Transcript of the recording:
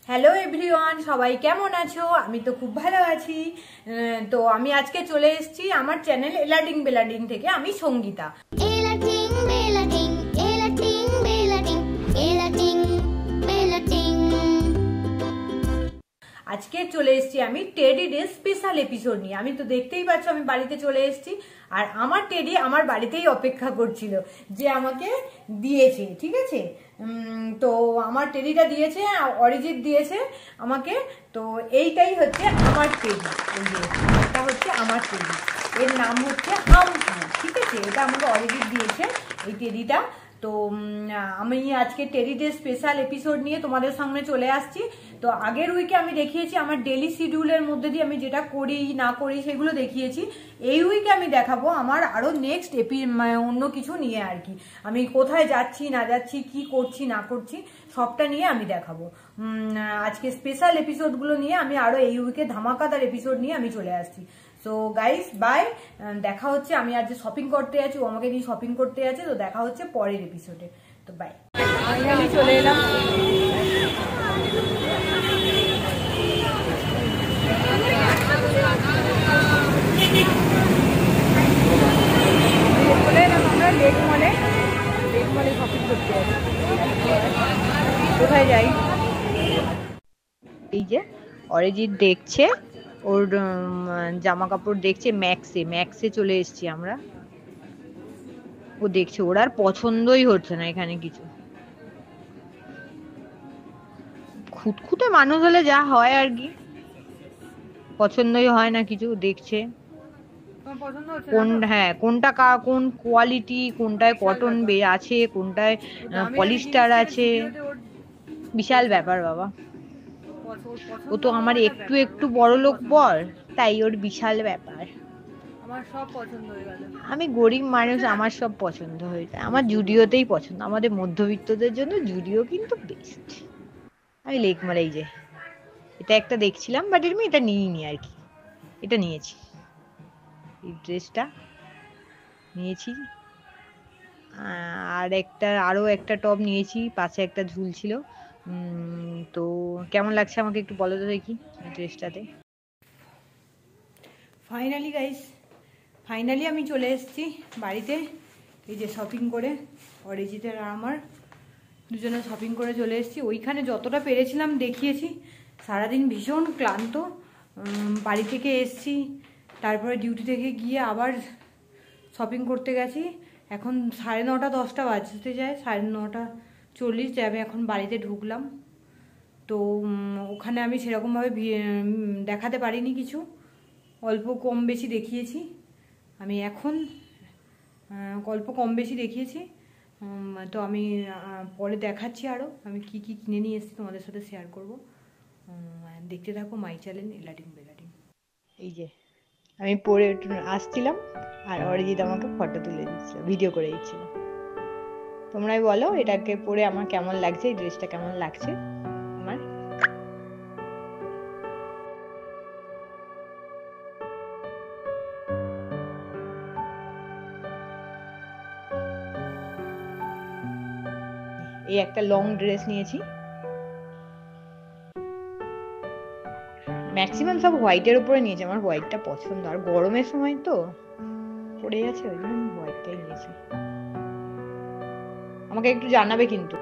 Hello everyone, সবাই কেমন আছো? আমি তো খুব ভালো আছি। তো আমি আজকে চলে এসেছি আমার চ্যানেল এলাডিং বেলাডিং থেকে। আমি সঙ্গীতা। এলাডিং বেলাডিং এলাডিং বেলাডিং এলাডিং বেলাডিং। আজকে চলে এসেছি আমি টেডি ডে স্পেশাল এপিসোড নিয়ে। আমি তো দেখতেই পাচ্ছ আমি বাড়িতে চলে এসেছি, আর আমার টেডি আমার বাড়িতেই অপেক্ষা করছিল যে আমাকে দিয়েছে, ঠিক আছে। তো আমার টেডিটা দিয়েছে, অরিজিৎ দিয়েছে আমাকে। তো এইটাই হচ্ছে আমার টেডি। এই যে এটা হচ্ছে আমার টেডি, এর নাম হচ্ছে আমফু, ঠিক আছে। এটা আমাকে অরিজিৎ দিয়েছে এই টেডিটা। তো আমি আজকে টেডি ডে স্পেশাল এপিসোড নিয়ে তোমাদের সামনে চলে আসছি। তো আগের উইকে আমি দেখিয়েছি আমার ডেলি শিডিউলের মধ্যে দিয়ে আমি যেটা করি না করি সেগুলো দেখিয়েছি। এই উইকে আমি দেখাবো আমার আরো নেক্সট অন্য কিছু নিয়ে আর কি। আমি কোথায় যাচ্ছি না যাচ্ছি, কি করছি না করছি, সবটা নিয়ে আমি দেখাবো। আজকে স্পেশাল এপিসোডগুলো নিয়ে আমি আরো এই উইকে ধামাকাদার এপিসোড নিয়ে আমি চলে আসছি। সো গাইস বাই, দেখা হচ্ছে। আমি আজ শপিং করতে আছি, ও আমাকে নিয়ে শপিং করতে আছে। তো দেখা হচ্ছে পরের এপিসোডে। তো বাই। ফাইনালি চলে এলাম। চলে এলাম আমরা লেক মলে। লেক মলে শপিং করতে আছি। কোথায় যাই? এই যে অরিজিৎ দেখছে, ওর জামা কাপড় দেখছে ম্যাক্সে চলে এসেছি আমরা। ও দেখছে, ওর আর পছন্দই হচ্ছে না এখানে কিছু। খুঁতখুঁতে মানুষ হলে যা হয় আর কি, পছন্দই হয় না কিছু। দেখছে কোনটা কোন কোয়ালিটি, কোনটায় কটন আছে, কোনটায় পলিস্টার আছে, বিশাল ব্যাপার বাবা। ও তো আমার একটু একটু বড় লোক বল, তাই ওর বিশাল ব্যাপার। আমার সব পছন্দ হয়ে গেল। আমি গরিব মানুষ, আমার সব পছন্দ হয়ে যায়। আমার জুডিওতেই পছন্দ, আমাদের মধ্যবিত্তদের জন্য জুডিও কিন্তু বেস্ট। আমি লেক মলে এই যে এটা একটা দেখছিলাম, বাট আমি এটা নিইনি আর কি। এটা নিয়েছি, এই ড্রেসটা নিয়েছি। আর আরো একটা টপ নিয়েছি, পাশে একটা ঝুলছিল। তো কেমন লাগছে আমাকে একটু বলো তো দেখি এই ড্রেসটাতে। ফাইনালি গাইস, ফাইনালি আমি চলে এসেছি বাড়িতে। এই যে শপিং করে, অরিজিতের আর আমার দুজনে শপিং করে চলে এসেছি। ওইখানে যতটা পেরেছিলাম দেখিয়েছি। সারাদিন ভীষণ ক্লান্ত, বাড়ি থেকে এসেছি, তারপরে ডিউটি থেকে গিয়ে আবার শপিং করতে গেছি। এখন 9:30 10টা বাজতে যায়, 9:40 যাবে। এখন বাড়িতে ঢুকলাম। তো ওখানে আমি সেরকমভাবে দেখাতে পারিনি কিছু, অল্প কম বেশি দেখিয়েছি। আমি এখন অল্প কম বেশি দেখিয়েছি। তো আমি পরে দেখাচ্ছি আরও আমি কি কি কিনে নিয়ে এসেছি, তোমাদের সাথে শেয়ার করব। দেখতে থাকো মাই চ্যানেল এলাডিং বেলাডিং। এই যে আমি পরে আসছিলাম, আর অরিজিৎ আমাকে ফটো তুলে দিচ্ছিল, ভিডিও করে দিচ্ছিল। তোমরাই বলো এটাকে পরে আমার কেমন লাগছে, এই ড্রেসটা কেমন লাগছে আমার। এই একটা লং ড্রেস নিয়েছি, ম্যাক্সিমাম সব হোয়াইটের উপরে নিয়েছি। আমার হোয়াইটটা পছন্দ, আর গরমের সময় তো পড়ে গেছে, ওই জন্য আমি হোয়াইটটাই নিয়েছি। আমাকে একটু জানাবে কিন্তু।